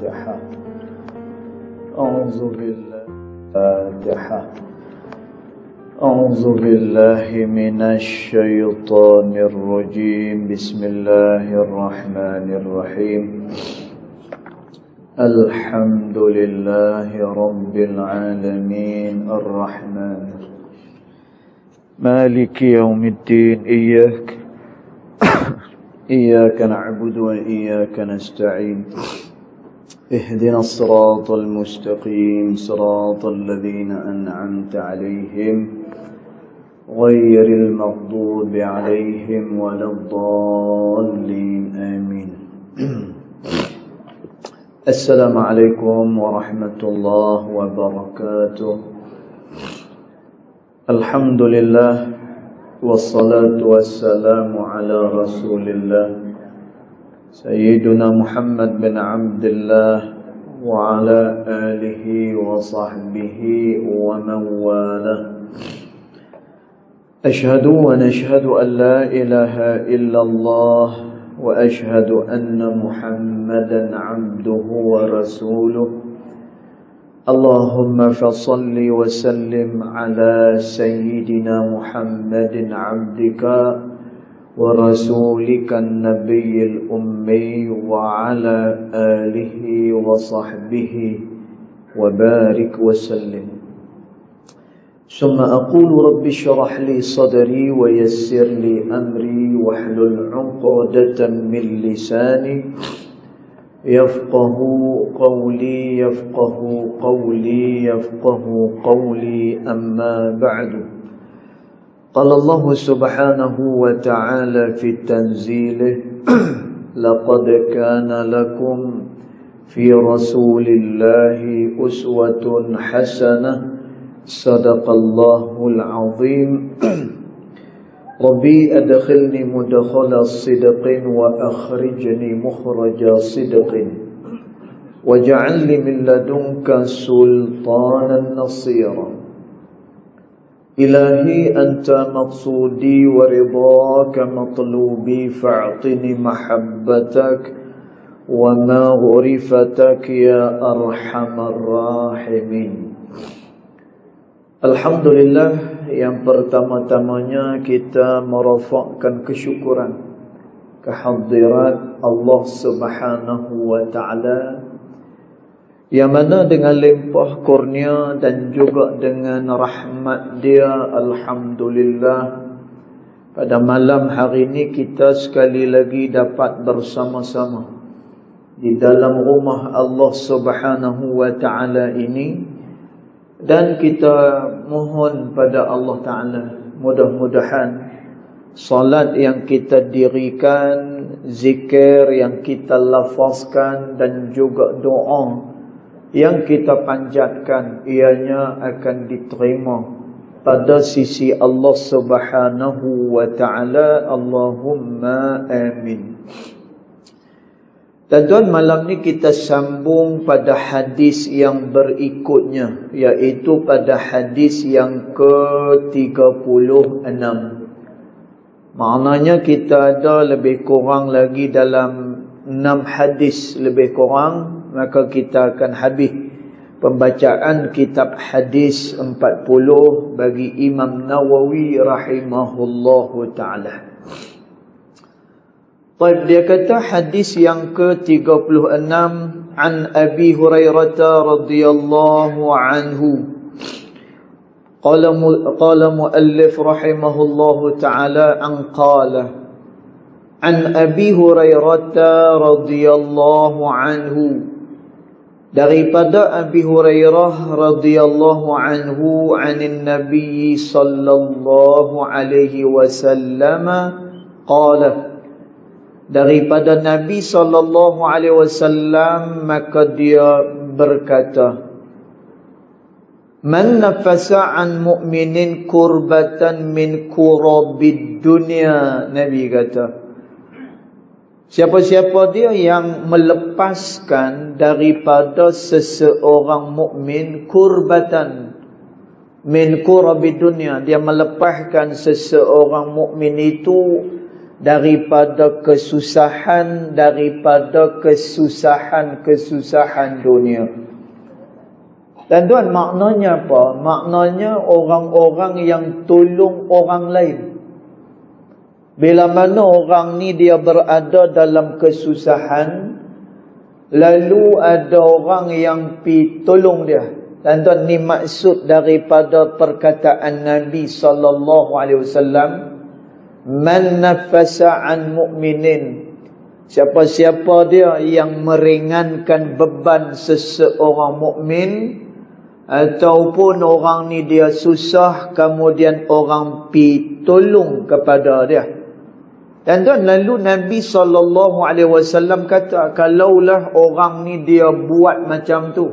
الفاتحة. أعوذ بالله الفاتحة. أعوذ بالله من الشيطان الرجيم. بسم الله الرحمن الرحيم. الحمد لله رب العالمين الرحمن مالك يوم الدين. إياك نعبد وإياك نستعين. اهدنا الصراط المستقيم صراط الذين أنعمت عليهم غير المغضوب عليهم ولا الضالين آمين. السلام عليكم ورحمة الله وبركاته. الحمد لله والصلاة والسلام على رسول الله سيدنا محمد بن عبد الله وعلى آله وصحبه ومن والاه. أشهد ونشهد أن لا إله إلا الله وأشهد أن محمدا عبده ورسوله. اللهم فصل وسلم على سيدنا محمد عبدك ورسولك النبي الأمي وعلى آله وصحبه وبارك وسلم. ثم أقول رب اشرح لي صدري ويسر لي أمري واحلل عقدة من لساني يفقه قولي أما بعد. قال الله سبحانه وتعالى في تنزيله لقد كان لكم في رسول الله أسوة حسنة صدق الله العظيم. ربي أدخلني مدخل صدق وأخرجني مخرج صدق واجعل لي من لدنك سلطانا نصيرا. إلهي أنت مقصودي ورضاك مطلوبي فاعطني محبتك ومغفرتك يا أرحم الراحمين. Alhamdulillah, yang pertama-tamanya kita merafakkan kesyukuran kehadirat Allah Subhanahu wa Ta'ala, yang mana dengan limpah kurnia dan juga dengan rahmat Dia, alhamdulillah, pada malam hari ini kita sekali lagi dapat bersama-sama di dalam rumah Allah Subhanahu wa Ta'ala ini. Dan kita mohon pada Allah Ta'ala, mudah-mudahan salat yang kita dirikan, zikir yang kita lafazkan dan juga doa yang kita panjatkan, ianya akan diterima pada sisi Allah Subhanahu wa Ta'ala. Allahumma amin. Tuan-tuan, malam ni kita sambung pada hadis yang berikutnya, iaitu pada hadis yang ke-36. Maknanya kita ada lebih kurang lagi dalam 6 hadis lebih kurang, maka kita akan habis pembacaan kitab hadis 40 bagi Imam Nawawi rahimahullahu ta'ala. Baik, dia kata hadis yang ke-36, an Abi Hurairah radhiyallahu anhu. Qala muallif rahimahullahu ta'ala an Abi Hurairah radhiyallahu anhu, daripada Abi Hurairah radhiyallahu anhu, anin Nabi sallallahu alaihi wasallam qala, daripada Nabi sallallahu alaihi wasallam, maka dia berkata, man nafasa an mu'minin kurbatan min kurabid dunya. Nabi kata, siapa-siapa dia yang melepaskan daripada seseorang mukmin kurbatan min kurabid dunya, dia melepaskan seseorang mukmin itu daripada kesusahan dunia. Dan tuan, maknanya apa? Maknanya orang-orang yang tolong orang lain. Bila mana orang ni dia berada dalam kesusahan, lalu ada orang yang pi tolong dia. Dan tuan, ni maksud daripada perkataan Nabi SAW, man nafasa an mu'minin, siapa-siapa dia yang meringankan beban seseorang mukmin, ataupun orang ni dia susah, kemudian orang pi tolong kepada dia. Dan tuan, lalu Nabi SAW kata, kalaulah orang ni dia buat macam tu,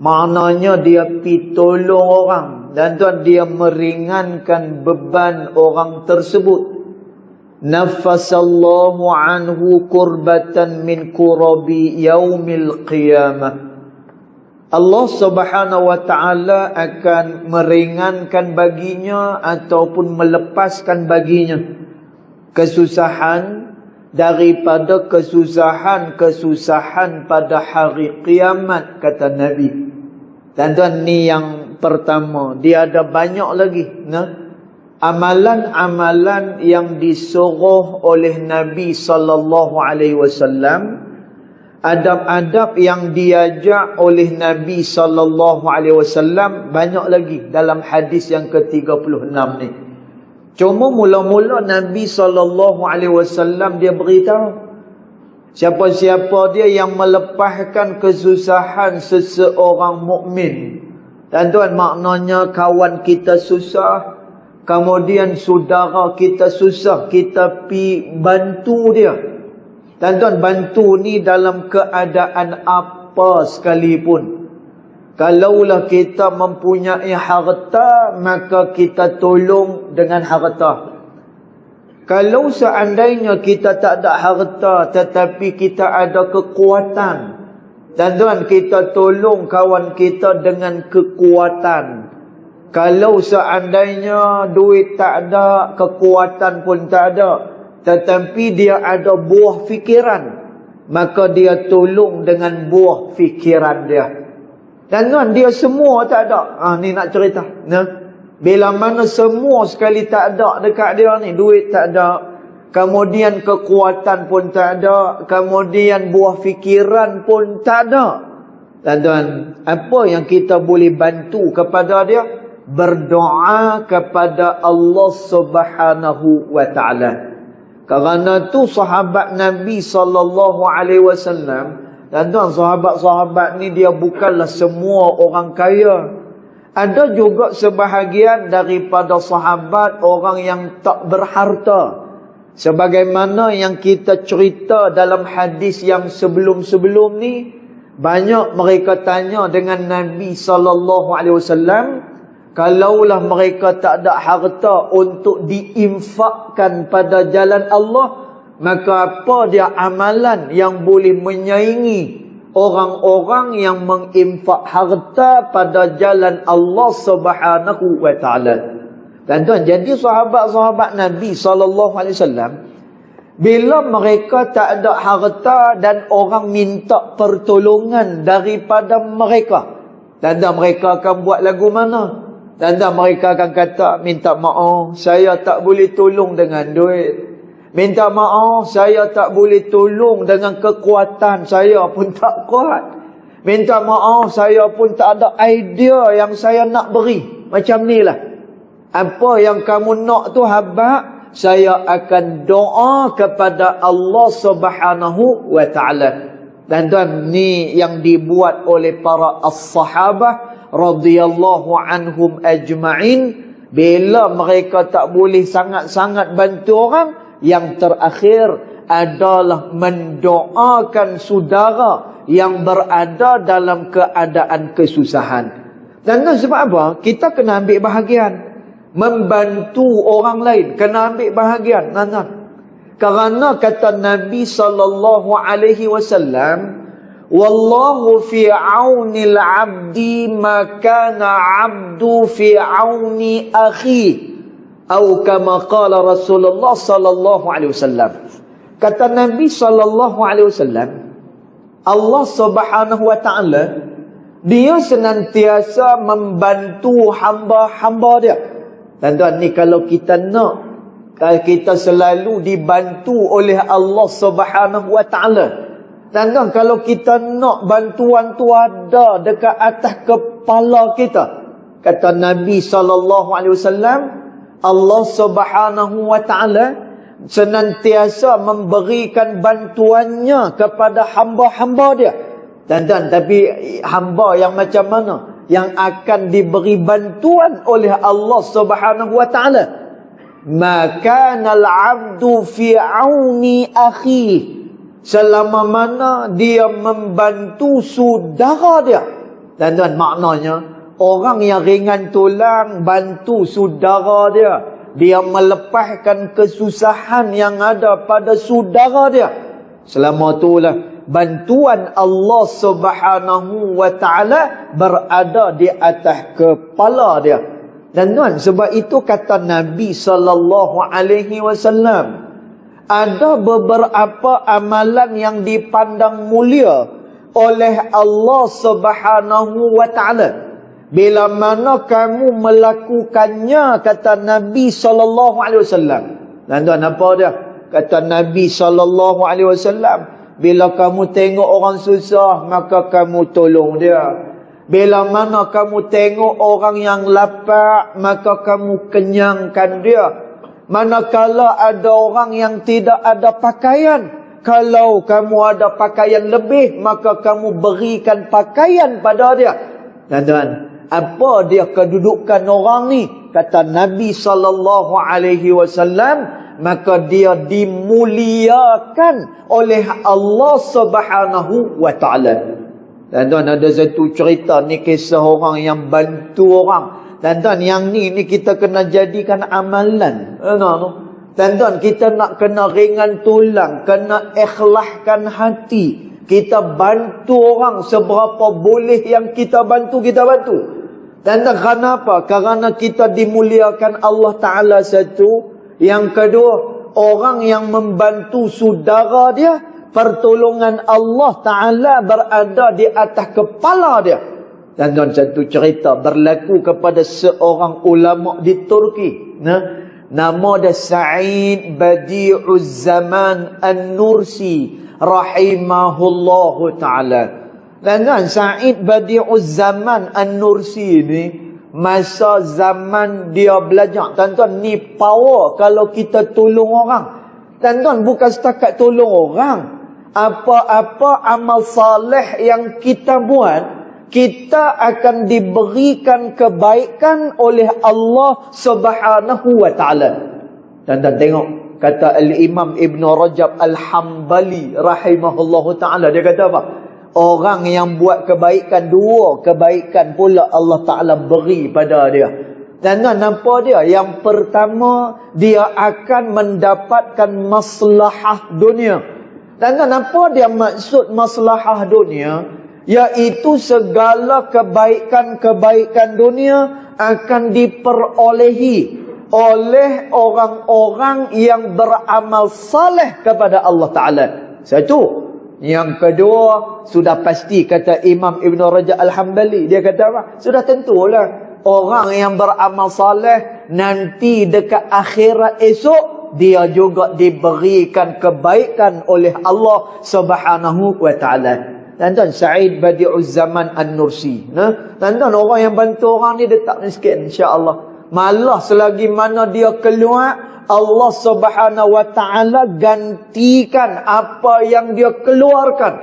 maknanya dia pi tolong orang, dan tuan, dia meringankan beban orang tersebut, nafasallahu anhu kurbatan min kurabi yaumil qiyamah, Allah Subhanahu wa ta'ala akan meringankan baginya ataupun melepaskan baginya kesusahan daripada kesusahan pada hari kiamat, kata Nabi. Dan tuan, ni yang pertama. Dia ada banyak lagi, amalan-amalan yang disuruh oleh Nabi SAW, adab-adab yang diajak oleh Nabi SAW, banyak lagi dalam hadis yang ke-36 ni. Cuma mula-mula Nabi SAW dia beritahu, siapa-siapa dia yang melepaskan kesusahan seseorang mukmin. Dan tuan, maknanya kawan kita susah, kemudian saudara kita susah, kita pi bantu dia. Dan tuan, bantu ni dalam keadaan apa sekalipun. Kalaulah kita mempunyai harta, maka kita tolong dengan harta. Kalau seandainya kita tak ada harta, tetapi kita ada kekuatan, dan tuan, kita tolong kawan kita dengan kekuatan. Kalau seandainya duit tak ada, kekuatan pun tak ada, tetapi dia ada buah fikiran, maka dia tolong dengan buah fikiran dia. Dan tuan, dia semua tak ada. Ni nak cerita. Bila mana semua sekali tak ada dekat dia ni, duit tak ada, kemudian kekuatan pun tak ada, kemudian buah fikiran pun tak ada. Dan tuan, apa yang kita boleh bantu kepada dia? Berdoa kepada Allah Subhanahu wa ta'ala. Kerana tu sahabat Nabi SAW, dan tuan, sahabat-sahabat ni dia bukanlah semua orang kaya. Ada juga sebahagian daripada sahabat orang yang tak berharta. Sebagaimana yang kita cerita dalam hadis yang sebelum-sebelum ni, banyak mereka tanya dengan Nabi SAW, kalaulah mereka tak ada harta untuk diinfakkan pada jalan Allah, maka apa dia amalan yang boleh menyaingi orang-orang yang menginfak harta pada jalan Allah Subhanahu wa ta'ala. Dan tuan, jadi sahabat-sahabat Nabi SAW, bila mereka tak ada harta dan orang minta pertolongan daripada mereka, tanda mereka akan buat lagu mana? Tanda mereka akan kata, minta maaf, saya tak boleh tolong dengan duit. Minta maaf, saya tak boleh tolong dengan kekuatan, saya pun tak kuat. Minta maaf, saya pun tak ada idea yang saya nak beri. Macam ni lah. Apa yang kamu nak tu habaq, saya akan doa kepada Allah Subhanahu wa ta'ala. Dan tuan, ni yang dibuat oleh para as-sahabah radhiyallahu anhum ajma'in. Bila mereka tak boleh sangat-sangat bantu orang, yang terakhir adalah mendoakan saudara yang berada dalam keadaan kesusahan. Dan sebab apa? Kita kena ambil bahagian. Membantu orang lain, kena ambil bahagian. Kerana kata Nabi SAW, wallahu fi aunil abdi ma kana abdu fi auni akhi. Atau kama qala Rasulullah sallallahu alaihi wasallam. Kata Nabi sallallahu alaihi wasallam, Allah Subhanahu wa taala dia senantiasa membantu hamba-hamba dia. Tuan-tuan, ni kalau kita nak, kalau kita selalu dibantu oleh Allah Subhanahu wa taala. Tuan-tuan, kalau kita nak bantuan tu ada dekat atas kepala kita. Kata Nabi sallallahu alaihi wasallam, Allah Subhanahu wa taala senantiasa memberikan bantuannya kepada hamba-hamba dia. Tuan-tuan, tapi hamba yang macam mana yang akan diberi bantuan oleh Allah Subhanahu wa taala? Maka al-'abdu fi 'auni akhi, selama mana dia membantu saudara dia. Tuan-tuan, maknanya orang yang ringan tulang bantu saudara dia, dia melepaskan kesusahan yang ada pada saudara dia. Selama itulah bantuan Allah Subhanahu wa taala berada di atas kepala dia. Dan tuan, sebab itu kata Nabi sallallahu alaihi wasallam, ada beberapa amalan yang dipandang mulia oleh Allah Subhanahu wa taala. Bila mana kamu melakukannya, kata Nabi sallallahu alaihi wasallam. Dan tuan, apa dia? Kata Nabi sallallahu alaihi wasallam, bila kamu tengok orang susah, maka kamu tolong dia. Bila mana kamu tengok orang yang lapar, maka kamu kenyangkan dia. Manakala ada orang yang tidak ada pakaian, kalau kamu ada pakaian lebih, maka kamu berikan pakaian pada dia. Tuan-tuan, apa dia kedudukan orang ni? Kata Nabi sallallahu alaihi wasallam, maka dia dimuliakan oleh Allah Subhanahu wa taala. Tuan-tuan, ada satu cerita ni, kisah orang yang bantu orang. Tuan-tuan, yang ni kita kena jadikan amalan. Tuan-tuan, kita nak kena ringan tulang, kena ikhlaskan hati. Kita bantu orang seberapa boleh yang kita bantu, kita bantu. Tuan-tuan, kenapa? Kerana kita dimuliakan Allah Ta'ala satu. Yang kedua, orang yang membantu saudara dia, pertolongan Allah Ta'ala berada di atas kepala dia. Dan tuan, satu cerita berlaku kepada seorang ulama di Turki. Nama dia Sa'id Badi'uz Zaman An-Nursi rahimahullahu ta'ala. Dan tuan, Sa'id Badi'uz Zaman An-Nursi ni, masa zaman dia belajar, tuan-tuan, ni power kalau kita tolong orang. Tuan-tuan, bukan setakat tolong orang. Apa-apa amal saleh yang kita buat, kita akan diberikan kebaikan oleh Allah Subhanahu wa taala. Tuan-tuan, tengok kata Al-Imam Ibn Rajab Al-Hambali rahimahullahu ta'ala. Dia kata apa? Orang yang buat kebaikan, dua kebaikan pula Allah Ta'ala beri pada dia. Dan nampak dia? Yang pertama, dia akan mendapatkan maslahah dunia. Dan nampak dia maksud maslahah dunia? Iaitu segala kebaikan-kebaikan dunia akan diperolehi oleh orang-orang yang beramal saleh kepada Allah Ta'ala. Satu. Yang kedua, sudah pasti kata Imam Ibn Rajab Al-Hambali. Dia kata apa? Sudah tentulah orang yang beramal saleh nanti dekat akhirat esok, dia juga diberikan kebaikan oleh Allah Subhanahu wa ta'ala. Tuan-tuan, Sa'id Badi'uz Zaman An-Nursi. Tuan-tuan, orang yang bantu orang ni, dia tak miskin, insya-Allah. Malah selagi mana dia keluar, Allah Subhanahu wa ta'ala gantikan apa yang dia keluarkan.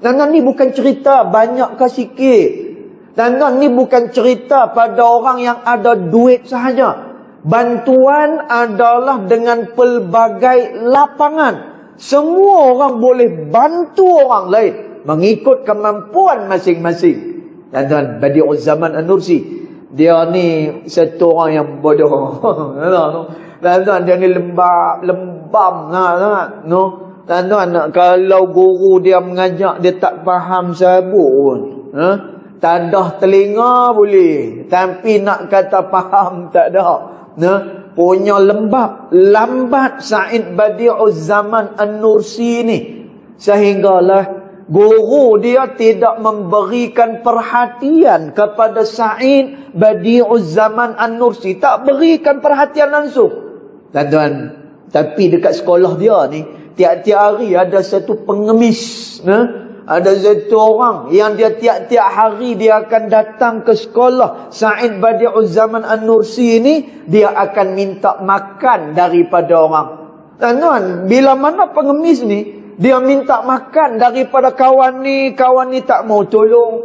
Dan ni bukan cerita banyak ke sikit. Dan ni bukan cerita pada orang yang ada duit sahaja. Bantuan adalah dengan pelbagai lapangan. Semua orang boleh bantu orang lain mengikut kemampuan masing-masing. Dan Badi'uz Zaman An-Nursi, dia ni satu orang yang bodoh. Tuan-tuan, dia ni lembam sangat. Tuan-tuan, kalau guru dia mengajak, dia tak faham sabuk pun. Tadah telinga boleh, tapi nak kata faham tak ada. punya lambat Said Badi'uz Zaman An-Nursi ni, sehinggalah guru dia tidak memberikan perhatian kepada Said Badi'uz Zaman An-Nursi, tak berikan perhatian langsung. Tuan-tuan, tapi dekat sekolah dia ni tiap-tiap hari ada satu pengemis, ada satu orang yang dia tiap-tiap hari dia akan datang ke sekolah Said Badi'uz Zaman An-Nursi ni, dia akan minta makan daripada orang. Tuan-tuan, bila mana pengemis ni dia minta makan daripada kawan ni tak mau tolong.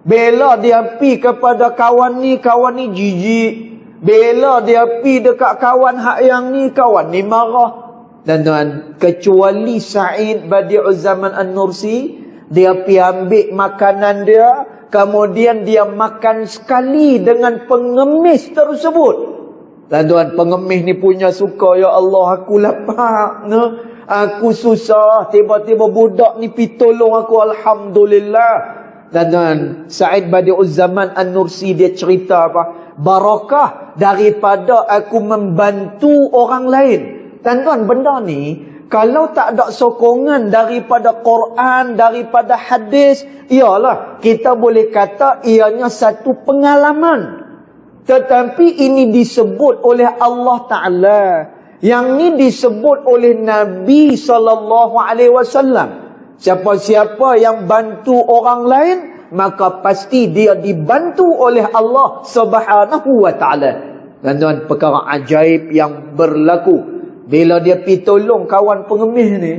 Bila dia pi kepada kawan ni jijik. Bila dia pi dekat kawan hak yang ni, kawan ni marah. Tuan-tuan, kecuali Said Badi'uz Zaman An-Nursi, dia pi ambil makanan dia, kemudian dia makan sekali dengan pengemis tersebut. Tuan-tuan, pengemis ni punya suka, ya Allah aku lapar, aku susah, tiba-tiba budak ni pi tolong aku, alhamdulillah. Tuan-tuan, Said Badi'uz Zaman An-Nursi dia cerita apa? Barakah daripada aku membantu orang lain. Tuan-tuan, benda ni kalau tak ada sokongan daripada Quran, daripada hadis, ialah kita boleh kata ianya satu pengalaman. Tetapi ini disebut oleh Allah Ta'ala, yang ni disebut oleh Nabi SAW. Siapa-siapa yang bantu orang lain, maka pasti dia dibantu oleh Allah Subhanahu wa Ta'ala. Tuan-tuan, perkara ajaib yang berlaku bila dia pergi tolong kawan pengemis ni,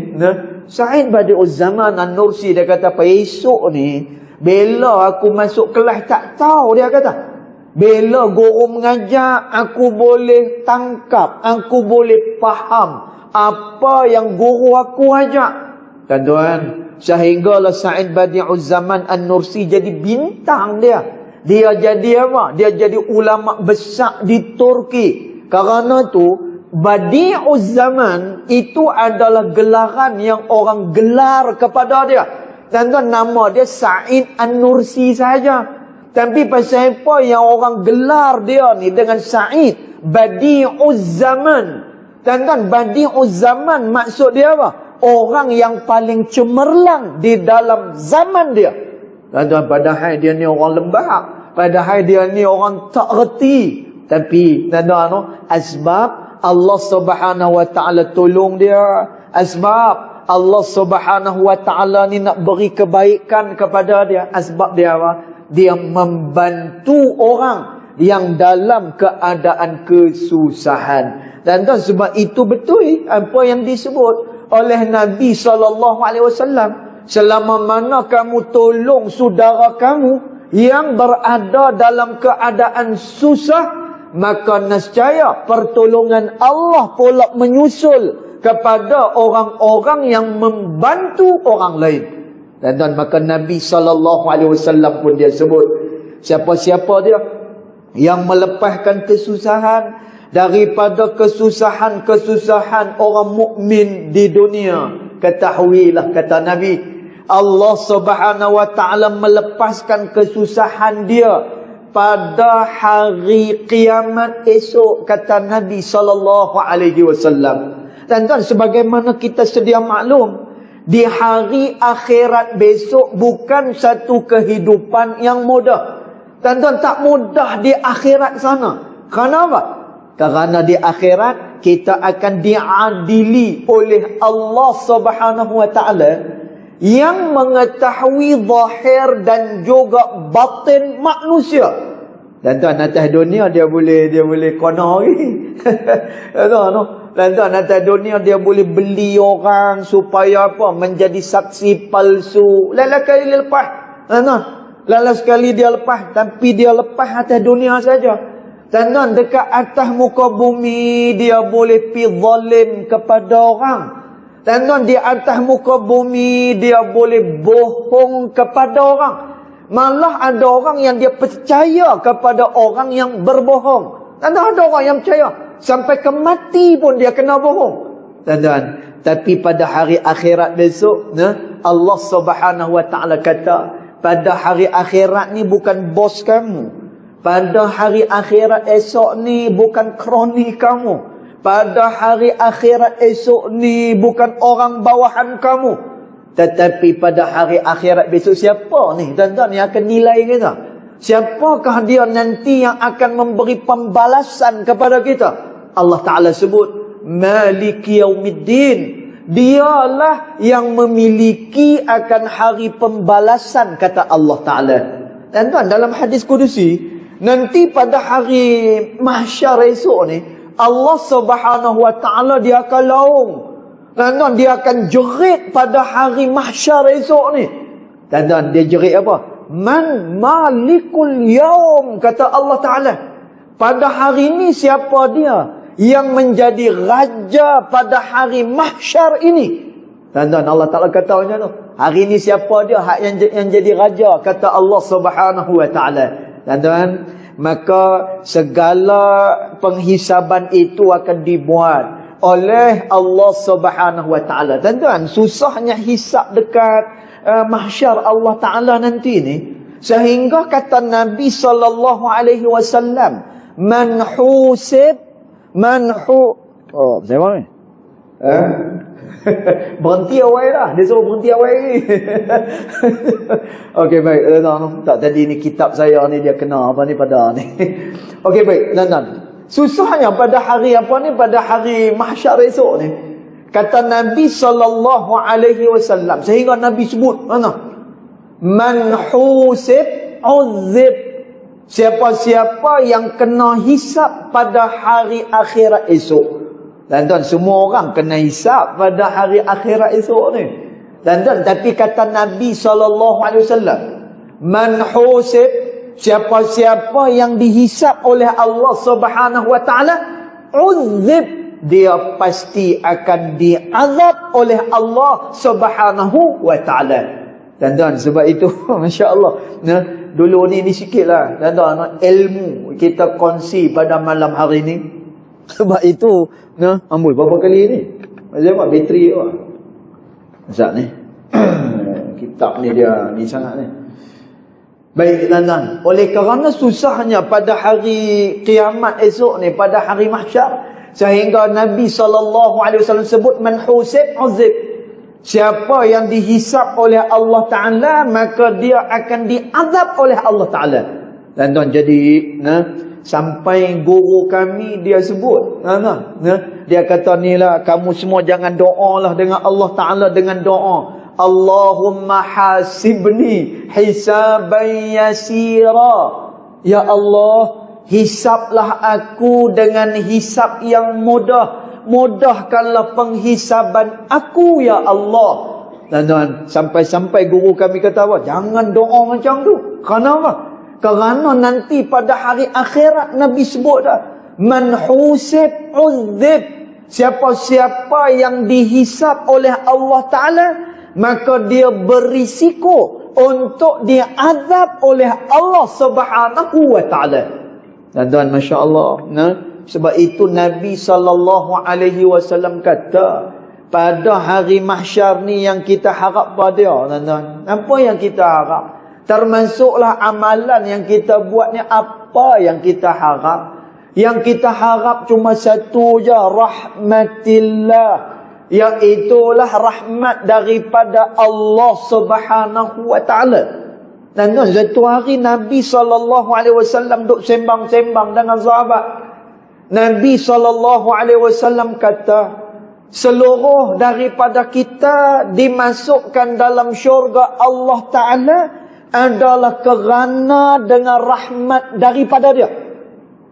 Said Badi'uz Zaman An-Nursi dia kata, esok ni bila aku masuk kelas tak tahu, dia kata, bila guru mengajar aku boleh tangkap, aku boleh faham apa yang guru aku ajak. Tuan-tuan, sehinggalah Said Badi'uz Zaman An-Nursi jadi bintang dia. Dia jadi apa? Dia jadi ulama besar di Turki. Karena tu Badi'uz Zaman itu adalah gelaran yang orang gelar kepada dia. Tuan-tuan, nama dia Said An-Nursi saja. Tapi pasal apa yang orang gelar dia ni dengan Said Badi'uz Zaman? Tuan-tuan, Badi'uz Zaman maksud dia apa? Orang yang paling cemerlang di dalam zaman dia. Tuan-tuan, padahal dia ni orang lembab, padahal dia ni orang tak reti, tapi tuan-tuan, asbab Allah Subhanahu wa Ta'ala tolong dia, asbab Allah Subhanahu wa Ta'ala ni nak beri kebaikan kepada dia, asbab dia apa? Dia membantu orang yang dalam keadaan kesusahan. Tuan-tuan, sebab itu betul apa yang disebut oleh Nabi SAW. Selama mana kamu tolong saudara kamu yang berada dalam keadaan susah, maka nescaya pertolongan Allah pula menyusul kepada orang-orang yang membantu orang lain. Dan maka Nabi SAW pun dia sebut, siapa-siapa dia yang melepaskan kesusahan daripada kesusahan-kesusahan orang mukmin di dunia, ketahuilah, kata Nabi, Allah Subhanahu wa Ta'ala melepaskan kesusahan dia pada hari kiamat esok, kata Nabi SAW. Tuan-tuan, sebagaimana kita sedia maklum, di hari akhirat besok bukan satu kehidupan yang mudah. Tuan-tuan, tak mudah di akhirat sana. Kenapa? Kerana di akhirat kita akan diadili oleh Allah Subhanahu wa Ta'ala yang mengetahui zahir dan juga batin manusia. Tuan-tuan, atas dunia dia boleh kono ni. Tuan-tuan, atas dunia dia boleh beli orang supaya apa? Menjadi saksi palsu. Lala kali lepas. Tuan-tuan, lala sekali dia lepas, tapi dia lepas atas dunia saja. Tuan-tuan, dekat atas muka bumi dia boleh pi zalim kepada orang. Tuan-tuan, di atas muka bumi dia boleh bohong kepada orang. Malah ada orang yang dia percaya kepada orang yang berbohong. Tuan-tuan, ada orang yang percaya sampai ke mati pun dia kena bohong. Tuan-tuan, tapi pada hari akhirat besok, Allah Subhanahu wa Ta'ala kata, pada hari akhirat ni bukan bos kamu, pada hari akhirat esok ni bukan kroni kamu. Pada hari akhirat esok ni bukan orang bawahan kamu. Tetapi pada hari akhirat besok siapa ni tuan-tuan yang akan nilai kita? Siapakah dia nanti yang akan memberi pembalasan kepada kita? Allah Ta'ala sebut Maliki Yaumiddin. Dialah yang memiliki akan hari pembalasan, kata Allah Ta'ala. Tuan-tuan, dalam hadis kudusi, nanti pada hari mahsyar esok ni, Allah Subhanahu Wa Ta'ala dia akan laung. Tuan-tuan, dia akan jerit pada hari mahsyar esok ni. Tuan-tuan, dia jerit apa? Man malikul yaum, kata Allah Ta'ala. Pada hari ini siapa dia yang menjadi raja pada hari mahsyar ini? Tuan-tuan, Allah Ta'ala kata macam tu. Hari ini siapa dia yang jadi raja? Kata Allah Subhanahu Wa Ta'ala. Tuan-tuan, maka segala penghisaban itu akan dibuat oleh Allah Subhanahu Wa Ta'ala. Tuan-tuan, susahnya hisab dekat mahsyar Allah Ta'ala nanti ni, sehingga kata Nabi sallallahu alaihi wasallam, man husib saya mana? Berhenti awal dah. Dia suruh berhenti awal ni. Okey, baik. Tak, tadi ni kitab saya ni dia kena apa ni pada ni. Okey, baik. Tuan-tuan, susahnya pada hari apa ni, pada hari mahsyar esok ni, kata Nabi sallallahu alaihi wasallam, sehingga Nabi sebut mana? Man husib uzib. Siapa-siapa yang kena hisap pada hari akhirat esok. Tuan-tuan, semua orang kena hisap pada hari akhirat esok ni. Tuan-tuan, tapi kata Nabi SAW, man husib, siapa-siapa yang dihisap oleh Allah Subhanahu Wa Ta'ala, uzib, dia pasti akan diazab oleh Allah Subhanahu Wa Ta'ala. Tuan-tuan, sebab itu Masya Allah, dulu ni sikitlah tuan-tuan, ilmu kita kongsi pada malam hari ni. Sebab itu amboi berapa kali ni macam mana bateri tu Ustaz ni kitab ni dia ni sangat ni. Baik tuan-tuan, oleh kerana susahnya pada hari kiamat esok ni, pada hari mahsyar, sehingga Nabi SAW sebut man husib uzib. Siapa yang dihisap oleh Allah Ta'ala, maka dia akan diazab oleh Allah Ta'ala. Tuan-tuan, jadi sampai guru kami dia sebut, dia kata ni lah, kamu semua jangan doa lah dengan Allah Ta'ala dengan doa Allahumma hasibni hisaban yasira. Ya Allah, hisaplah aku dengan hisap yang mudah. Mudahkanlah penghisaban aku, ya Allah. Tuan-tuan, sampai-sampai guru kami kata apa? Jangan doa macam tu. Kenapa? Kerana nanti pada hari akhirat Nabi sebut dah, man husib uzib. Siapa-siapa yang dihisap oleh Allah Ta'ala, maka dia berisiko untuk diazab oleh Allah Subhanahu Wa Ta'ala. Tuan-tuan, Masya Allah. Sebab itu Nabi SAW kata, pada hari mahsyar ni yang kita harap pada dia, tuan-tuan. Apa yang kita harap? Termasuklah amalan yang kita buat ni, apa yang kita harap? Yang kita harap cuma satu je, rahmatillah. Iaitulah rahmat daripada Allah Subhanahu Wa Ta'ala. Tuan-tuan, satu hari Nabi SAW duk sembang-sembang dengan sahabat. Nabi SAW kata, seluruh daripada kita dimasukkan dalam syurga Allah Ta'ala adalah kerana dengan rahmat daripada dia.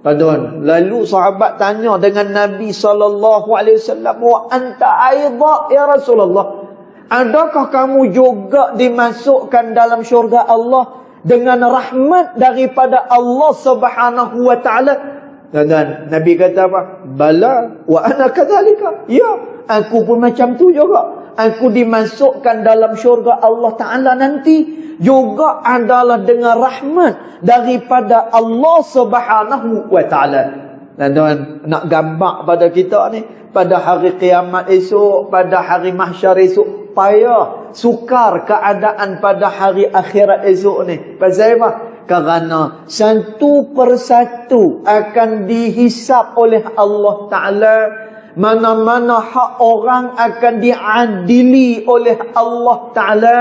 Tuan-tuan, lalu sahabat tanya dengan Nabi SAW, wa anta aidha ya Rasulullah, adakah kamu juga dimasukkan dalam syurga Allah dengan rahmat daripada Allah Subhanahu Wa Ta'ala? Dan Nabi kata apa? Bala wa ana kadzalika. Ya, aku pun macam tu juga. Aku dimasukkan dalam syurga Allah Ta'ala nanti juga adalah dengan rahmat daripada Allah Subhanahu Wa Ta'ala. Dan tuan, nak gambar pada kita ni, pada hari kiamat esok, pada hari mahsyar esok, payah, sukar keadaan pada hari akhirat esok ni. Pasal apa? Kerana satu persatu akan dihisap oleh Allah Ta'ala. Mana-mana hak orang akan diadili oleh Allah Ta'ala.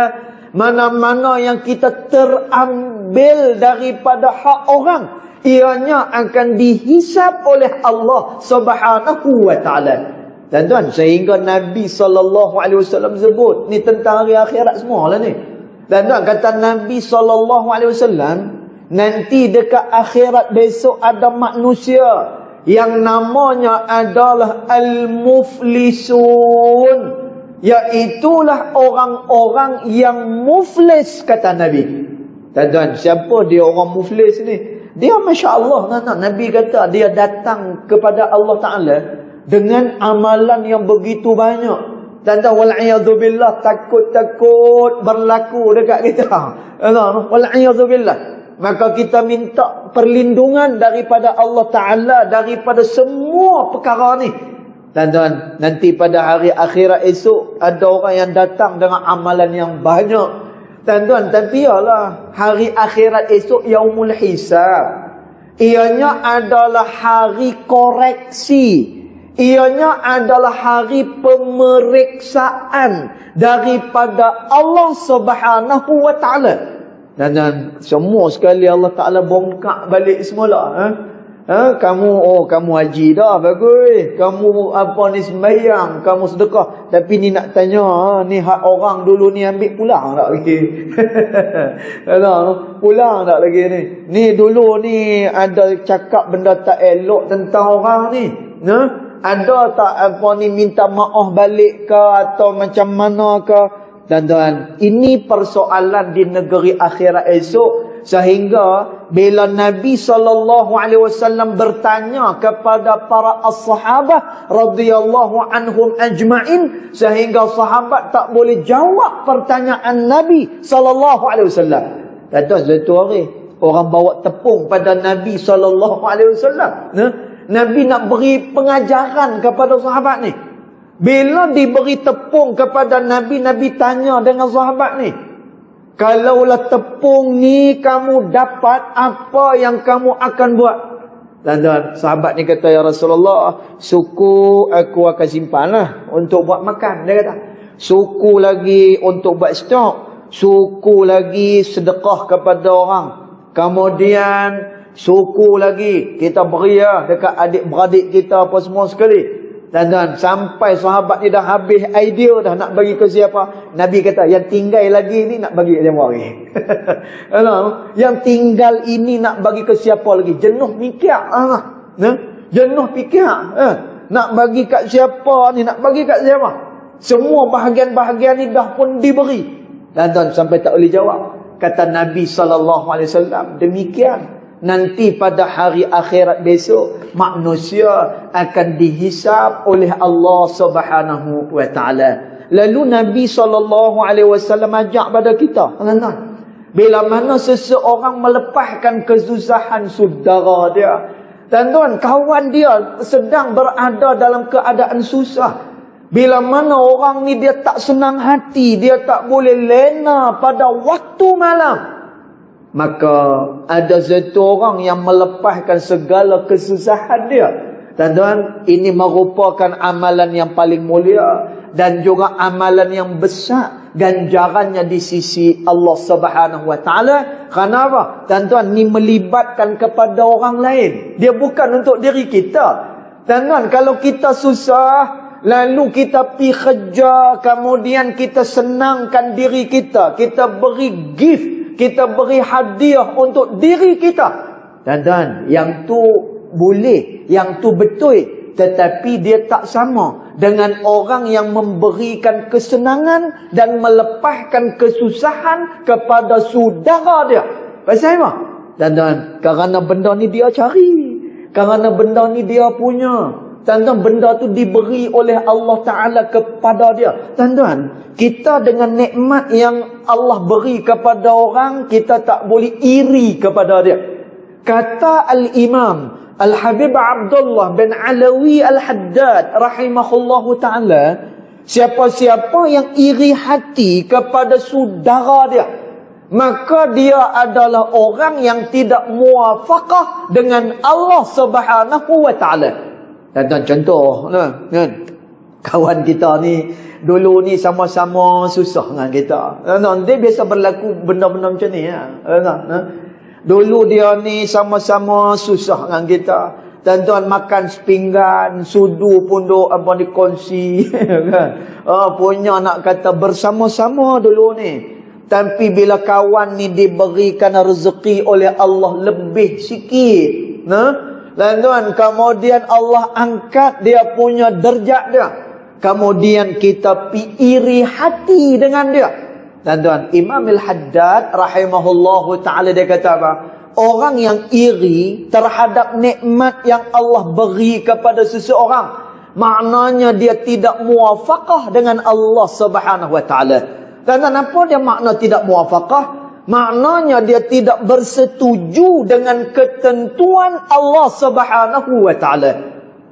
Mana-mana yang kita terambil daripada hak orang, ianya akan dihisap oleh Allah Subhanahu wa Ta'ala. Tuan-tuan, sehingga Nabi SAW sebut, ni tentang hari akhirat semua lah ni. Tuan-tuan, kata Nabi SAW, nanti dekat akhirat besok ada manusia yang namanya adalah Al-Muflisun. Iaitulah orang-orang yang muflis, kata Nabi. Tuan-tuan, siapa dia orang muflis ni? Dia Masya Allah, Nabi kata dia datang kepada Allah Ta'ala dengan amalan yang begitu banyak. Tuan-tuan, wal'iyadzubillah, takut-takut berlaku dekat kita. Wal'iyadzubillah. Maka kita minta perlindungan daripada Allah Ta'ala daripada semua perkara ni. Tuan-tuan, nanti pada hari akhirat esok ada orang yang datang dengan amalan yang banyak. Tuan-tuan, tapi ialah hari akhirat esok yaumul hisab. Ianya adalah hari koreksi. Ianya adalah hari pemeriksaan daripada Allah Subhanahu wa Ta'ala. Dan semua sekali Allah Ta'ala bongkak balik semula. Kamu haji dah, bagus. Kamu apa ni sembahyang, kamu sedekah. Tapi ni nak tanya, ni hak orang dulu ni ambil pulang tak lagi? Pulang tak lagi ni? Ni dulu ni ada cakap benda tak elok tentang orang ni. Ada tak apa ni minta maaf balik ke atau macam mana ke? Tuan-tuan, ini persoalan di negeri akhirat esok. Sehingga bila Nabi SAW bertanya kepada para as-sahabah radhiyallahu anhum ajma'in, sehingga sahabat tak boleh jawab pertanyaan Nabi SAW. Tuan-tuan, satu hari orang bawa tepung pada Nabi SAW. Nabi nak beri pengajaran kepada sahabat ni. Bila diberi tepung kepada Nabi, Nabi tanya dengan sahabat ni, kalaulah tepung ni kamu dapat, apa yang kamu akan buat? Tuan-tuan, sahabat ni kata, ya Rasulullah, suku aku akan simpanlah untuk buat makan. Dia kata, suku lagi untuk buat stok, suku lagi sedekah kepada orang. Kemudian suku lagi kita beri dekat adik-beradik kita apa semua sekali. Dan sampai sahabat ni dah habis idea dah nak bagi ke siapa, Nabi kata yang tinggal lagi ni nak bagi ke siapa lagi? Yang tinggal ini nak bagi ke siapa lagi? Jenuh mikir jenuh fikir nak bagi kat siapa ni, nak bagi kat siapa? Semua bahagian-bahagian ni dah pun diberi. Dan sampai tak boleh jawab. Kata Nabi SAW, demikian nanti pada hari akhirat besok manusia akan dihisap oleh Allah Subhanahu wa Ta'ala. Lalu Nabi SAW ajak pada kita, bila mana seseorang melepaskan kesusahan saudara dia, tuan-tuan, kawan dia sedang berada dalam keadaan susah, bila mana orang ni dia tak senang hati, dia tak boleh lena pada waktu malam, maka ada satu orang yang melepaskan segala kesusahan dia. Tuan-tuan, ini merupakan amalan yang paling mulia dan juga amalan yang besar ganjarannya di sisi Allah Subhanahu wa Ta'ala. Kenapa? Tuan-tuan, ini melibatkan kepada orang lain. Dia bukan untuk diri kita. Tuan-tuan, kalau kita susah, lalu kita pergi kerja, kemudian kita senangkan diri kita, kita beri gift, kita beri hadiah untuk diri kita. Dan yang tu boleh, yang tu betul, tetapi dia tak sama dengan orang yang memberikan kesenangan dan melepaskan kesusahan kepada saudara dia. Pasal apa? Dan kerana benda ni dia cari, kerana benda ni dia punya. Tuan-tuan, benda tu diberi oleh Allah Ta'ala kepada dia. Tuan-tuan, kita dengan nikmat yang Allah beri kepada orang, kita tak boleh iri kepada dia. Kata Al-Imam Al-Habib Abdullah bin Alawi Al-Haddad rahimahullahu ta'ala, siapa-siapa yang iri hati kepada saudara dia, maka dia adalah orang yang tidak muafaqah dengan Allah Subhanahu wa taala. Dan contoh kan, kawan kita ni dulu ni sama-sama susah dengan kita. Dia biasa berlaku benda-benda macam ni Dulu dia ni sama-sama susah dengan kita. Tuan-tuan makan sepinggan, sudu pun duk apa dikongsi kan. Punya nak kata bersama-sama dulu ni. Tapi bila kawan ni diberikan rezeki oleh Allah lebih sikit, tuan-tuan, kemudian Allah angkat dia punya derajat dia. Kemudian kita iri hati dengan dia. Tuan-tuan, Imam Al-Haddad rahimahullahu ta'ala dia kata apa? Orang yang iri terhadap nikmat yang Allah beri kepada seseorang, maknanya dia tidak muafaqah dengan Allah Subhanahu wa taala. Dan apa dia makna tidak muafaqah? Maknanya dia tidak bersetuju dengan ketentuan Allah Subhanahu wa taala.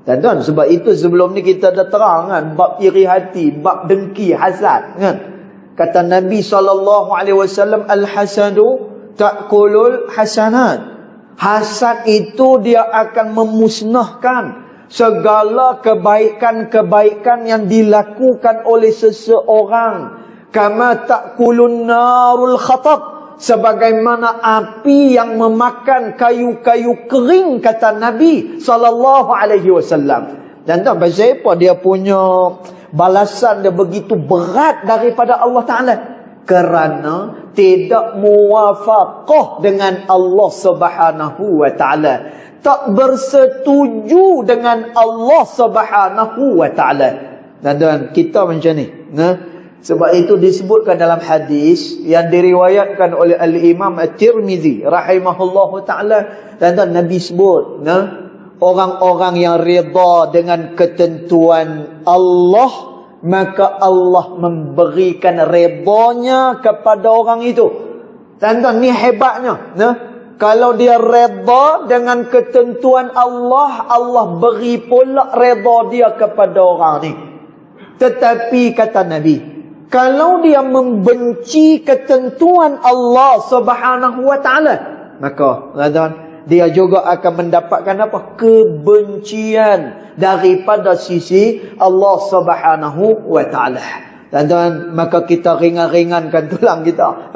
Dan sebab itu sebelum ni kita dah terang kan, bab iri hati, bab dengki, hasad kan. Kata Nabi SAW, al-hasadu ta'kulul hasanat. Hasad itu dia akan memusnahkan segala kebaikan-kebaikan yang dilakukan oleh seseorang. Kama ta'kulun narul khatab, sebagaimana api yang memakan kayu-kayu kering, kata Nabi SAW. Dan tahu pasal apa dia punya balasan dia begitu berat daripada Allah Ta'ala? Kerana tidak muwafaqah dengan Allah Subhanahu wa taala, tak bersetuju dengan Allah Subhanahu wa taala. Dan kita macam ni, sebab itu disebutkan dalam hadis yang diriwayatkan oleh Al-Imam At-Tirmizi rahimahullahu taala, dan Nabi sebut, orang-orang yang redha dengan ketentuan Allah, maka Allah memberikan redanya kepada orang itu. Tuan-tuan, ni hebatnya. Kalau dia redha dengan ketentuan Allah, Allah beri pula redha dia kepada orang ni. Tetapi kata Nabi, kalau dia membenci ketentuan Allah Subhanahu wa taala, maka tuan-tuan, dia juga akan mendapatkan apa? Kebencian daripada sisi Allah Subhanahu wa taala. Tuan-tuan, maka kita ringan-ringankan tulang kita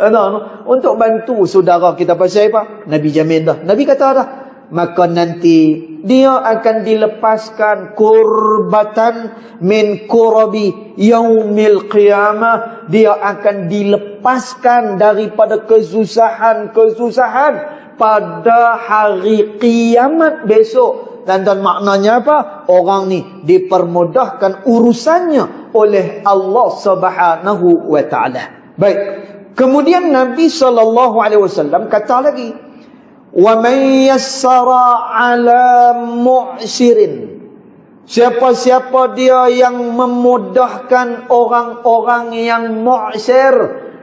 untuk bantu saudara kita. Pasal apa? Nabi jamin dah. Nabi kata dah, maka nanti dia akan dilepaskan kurbatan min kurabi yaumil qiyamah. Dia akan dilepaskan daripada kesusahan-kesusahan pada hari kiamat besok. Dan maknanya apa? Orang ni dipermudahkan urusannya oleh Allah Subhanahu wa taala. Baik. Kemudian Nabi SAW kata lagi, wa man yassara ala mu'sirin, siapa-siapa dia yang memudahkan orang-orang yang mu'sir,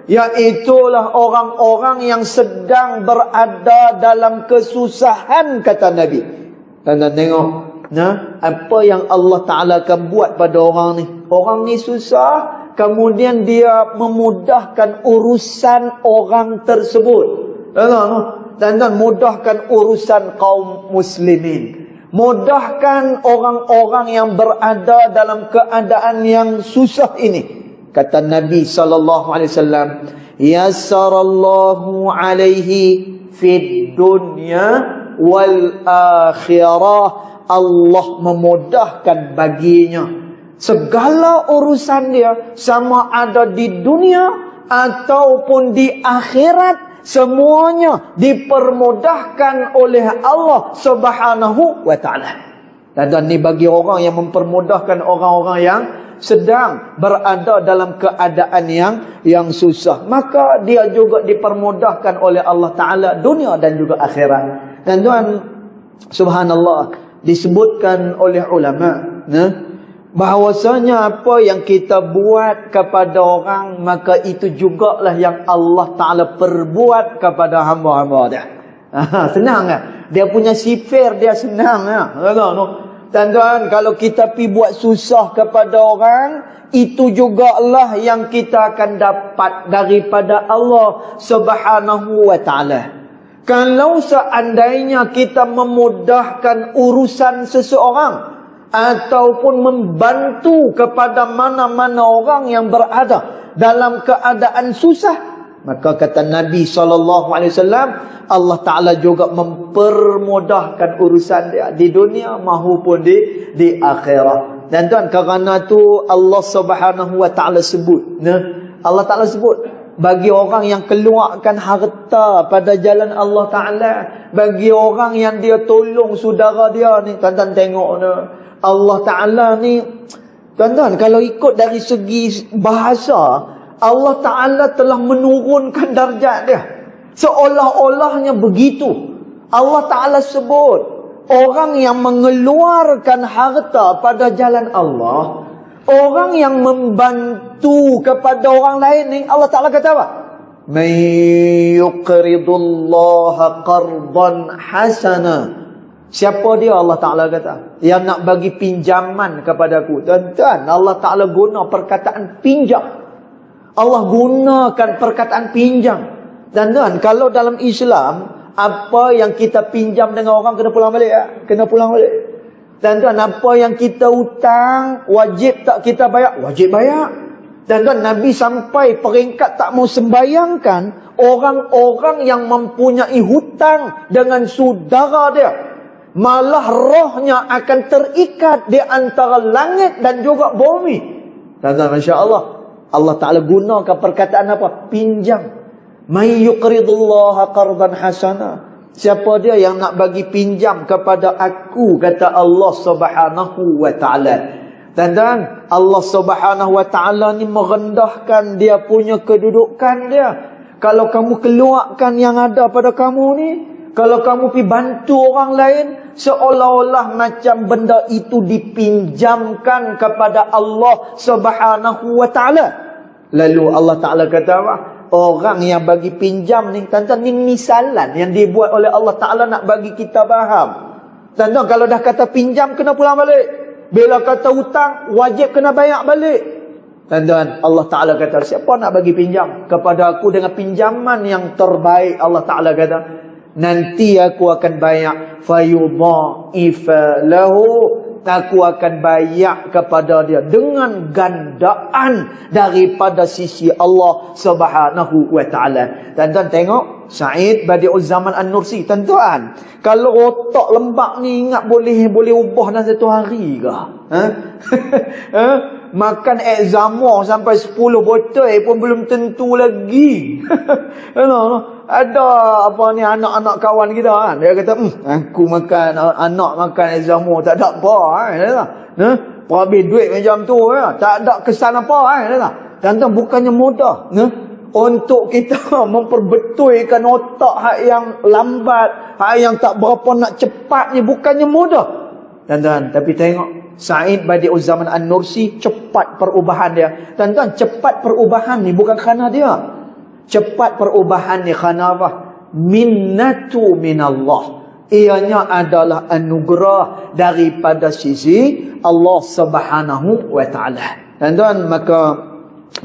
iaitulah orang-orang yang sedang berada dalam kesusahan, kata Nabi. Dan tengok apa yang Allah Ta'ala akan buat pada orang ni. Orang ni susah, kemudian dia memudahkan urusan orang tersebut. Dan mudahkan urusan kaum muslimin, mudahkan orang-orang yang berada dalam keadaan yang susah ini. Kata Nabi SAW, yassarallahu alaihi fid dunya wal akhirah. Allah memudahkan baginya segala urusan dia, sama ada di dunia ataupun di akhirat, semuanya dipermudahkan oleh Allah Subhanahu wa taala. Dan ni bagi orang yang mempermudahkan orang-orang yang sedang berada dalam keadaan yang susah, maka dia juga dipermudahkan oleh Allah Ta'ala dunia dan juga akhirat. Dan tuan, subhanallah, disebutkan oleh ulama bahawasanya apa yang kita buat kepada orang, maka itu jugalah yang Allah Ta'ala perbuat kepada hamba-hamba dia. Senang kan? Dia punya sifir dia senang kan? Tuan-tuan, kalau kita pi buat susah kepada orang, itu juga lah yang kita akan dapat daripada Allah Subhanahu wa ta'ala. Kalau seandainya kita memudahkan urusan seseorang ataupun membantu kepada mana-mana orang yang berada dalam keadaan susah, maka kata Nabi SAW, Allah Ta'ala juga mempermudahkan urusan dia di dunia maupun di akhirat. Dan tuan, kerana tu Allah Subhanahu wa Ta'ala sebut, Allah Ta'ala sebut, bagi orang yang keluarkan harta pada jalan Allah Ta'ala, bagi orang yang dia tolong saudara dia ni, tuan-tuan tengok ni, Allah Ta'ala ni, tuan-tuan, kalau ikut dari segi bahasa, Allah Ta'ala telah menurunkan darjat dia. Seolah-olahnya begitu. Allah Ta'ala sebut, orang yang mengeluarkan harta pada jalan Allah, orang yang membantu kepada orang lain ni, Allah Ta'ala kata apa? Man yuqridullaha qardan hasana. Siapa dia? Allah Ta'ala kata, yang nak bagi pinjaman kepadaku. Tuan-tuan, Allah Ta'ala guna perkataan pinjam. Allah gunakan perkataan pinjam. Dan tuan, kalau dalam Islam, apa yang kita pinjam dengan orang kena pulang balik, ya? Kena pulang balik. Dan tuan, apa yang kita hutang, wajib tak kita bayar? Wajib bayar. Dan tuan, Nabi sampai peringkat tak mau sembayangkan orang-orang yang mempunyai hutang dengan saudara dia. Malah rohnya akan terikat di antara langit dan juga bumi. Dan tuan, Masya Allah, Allah Ta'ala gunakan perkataan apa? Pinjam. May yuqridullaha qardan hasana. Siapa dia yang nak bagi pinjam kepada aku, kata Allah Subhanahu wa Ta'ala. Dan Allah Subhanahu wa Ta'ala ni merendahkan dia punya kedudukan dia. Kalau kamu keluarkan yang ada pada kamu ni, kalau kamu pergi bantu orang lain, seolah-olah macam benda itu dipinjamkan kepada Allah Subhanahu wa Ta'ala. Lalu Allah Ta'ala kata apa? Orang yang bagi pinjam ni, tuan-tuan, ni misalan yang dibuat oleh Allah Ta'ala nak bagi kita faham. Tuan-tuan, kalau dah kata pinjam, kena pulang balik. Bila kata hutang, wajib kena bayar balik. Tuan-tuan, Allah Ta'ala kata, siapa nak bagi pinjam kepada aku dengan pinjaman yang terbaik, Allah Ta'ala kata, nanti aku akan bayar fayudha'ifa lahu, aku akan bayar kepada dia dengan gandaan daripada sisi Allah Subhanahu wa Ta'ala. Tuan-tuan tengok Said Badi'uz Zaman An-Nursi. Tuan-tuan, kalau otak lembab ni ingat boleh ubah dalam satu hari ke? Makan examo sampai 10 botol pun belum tentu lagi. Ada apa ni, anak-anak kawan kita kan, dia kata aku makan, anak makan examo tak ada apa habis duit macam tu tak ada kesan apa Tuan-tuan, bukannya mudah untuk kita memperbetulkan otak hak yang lambat, hak yang tak berapa nak cepat ni, bukannya mudah. Tuan-tuan, tapi tengok Said Badi'uz Zaman An-Nursi, cepat perubahan dia. Tuan-tuan, cepat perubahan ni bukan kerana dia. Cepat perubahan ni kerana apa? Minnatu minallah. Ianya adalah anugerah daripada sisi Allah Subhanahu wa Ta'ala. Tuan-tuan, maka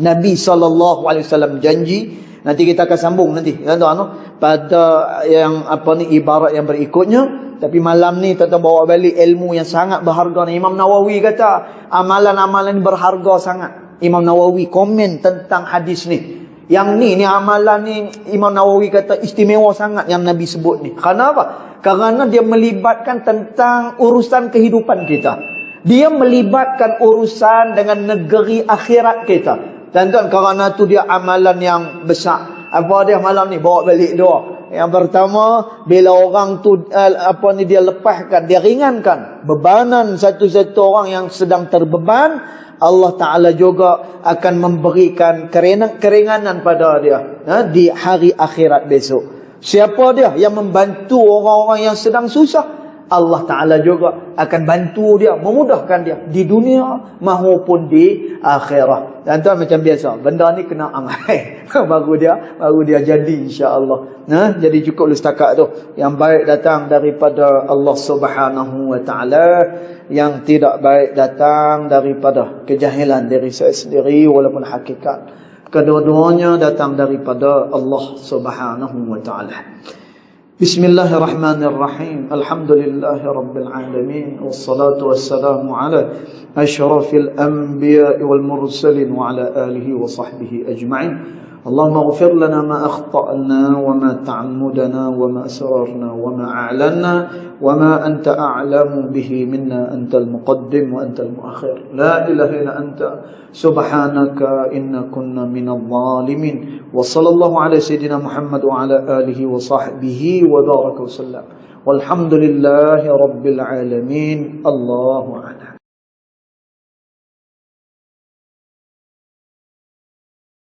Nabi SAW janji, nanti kita akan sambung nanti, tuan-tuan, pada yang apa ni, ibarat yang berikutnya. Tapi malam ni tuan-tuan bawa balik ilmu yang sangat berharga ni. Imam Nawawi kata amalan-amalan berharga sangat. Imam Nawawi komen tentang hadis ni. Yang ni amalan ni Imam Nawawi kata istimewa sangat yang Nabi sebut ni. Kerana apa? Kerana dia melibatkan tentang urusan kehidupan kita. Dia melibatkan urusan dengan negeri akhirat kita. Tuan-tuan, kerana tu dia amalan yang besar. Apa dia malam ni? Bawa balik doa. Yang pertama, bila orang tu dia lepaskan, dia ringankan bebanan satu-satu orang yang sedang terbeban, Allah Ta'ala juga akan memberikan keringanan pada dia di hari akhirat besok. Siapa dia yang membantu orang-orang yang sedang susah? Allah Ta'ala juga akan bantu dia, memudahkan dia di dunia maupun di akhirat. Dan tuan macam biasa, benda ni kena amal baru dia jadi insya-Allah. Nah, jadi cukup setakat tu. Yang baik datang daripada Allah Subhanahu wa taala, yang tidak baik datang daripada kejahilan diri saya sendiri walaupun hakikat kedua-duanya datang daripada Allah Subhanahu wa taala. Bismillahirrahmanirrahim. Alhamdulillahi rabbil alamin, wassalatu wassalamu ala asyrafil anbiya'i wal mursalin wa ala alihi wa sahbihi ajma'in. Allahumma ighfir lana ma akhta'na wa ma ta'ammudna wa ma asrarna wa ma a'lanna wa ma anta a'lamu bihi minna, antal muqaddim wa antal muakhir. La ilaha illa anta subhanaka inna kunna minadh dhalimin. Wa sallallahu ala sayyidina Muhammad wa ala alihi wa sahbihi wa baraka wa sallam. Walhamdulillahi rabbil alamin. Allahu a'lam.